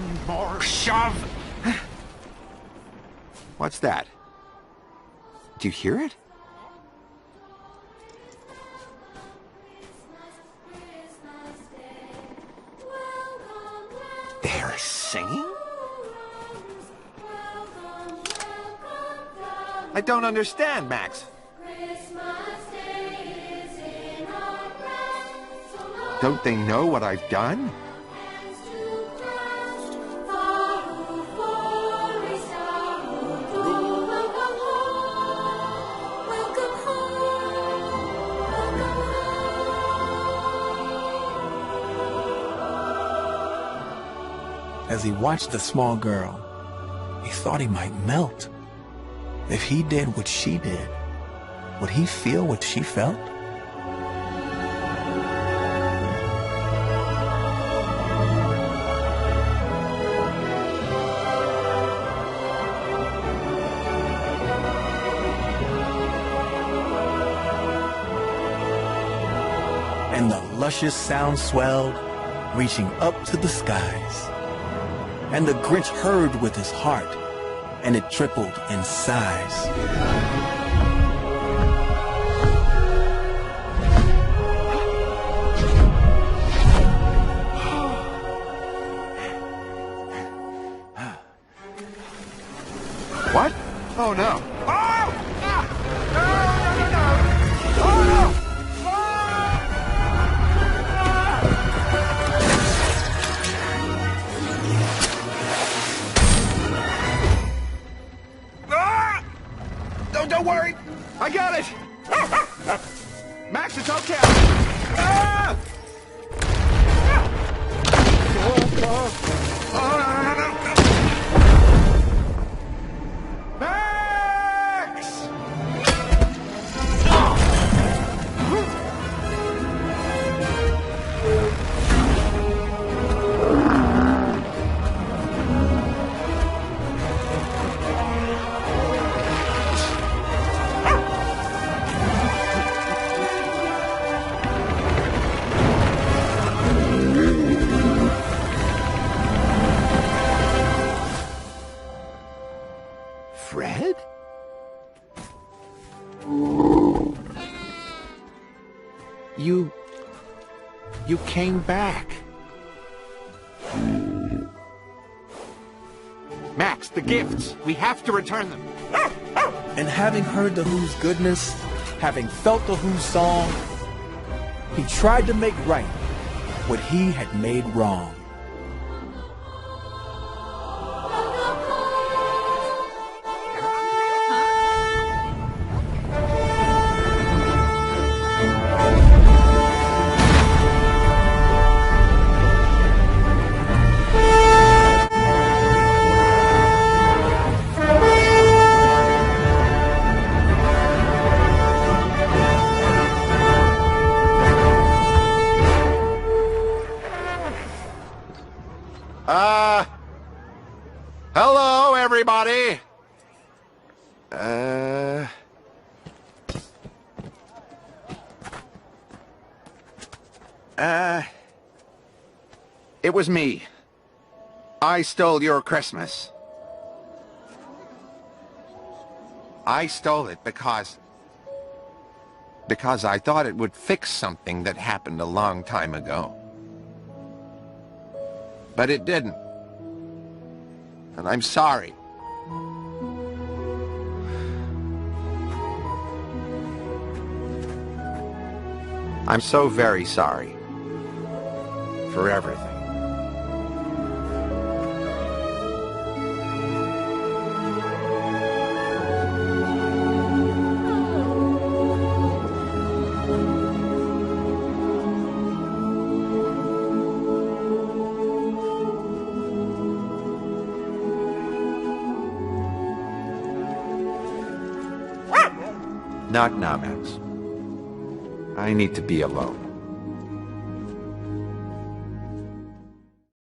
One more shove! What's that? Do you hear it? They're singing? I don't understand, Max. Don't they know what I've done? As he watched the small girl, he thought he might melt. If he did what she did, would he feel what she felt? And the luscious sound swelled, reaching up to the skies. And the Grinch heard with his heart, and it tripled in size. What? Oh no. Don't worry! I got it! Max, it's okay! Ah! Max! Fred? You came back. Max, the gifts. We have to return them. And having heard the Who's goodness, having felt the Who's song, he tried to make right what he had made wrong. Hello, everybody. It was me. I stole your Christmas. I stole it because I thought it would fix something that happened a long time ago. But it didn't. And I'm sorry. I'm so very sorry for everything. Not now, Max. I need to be alone.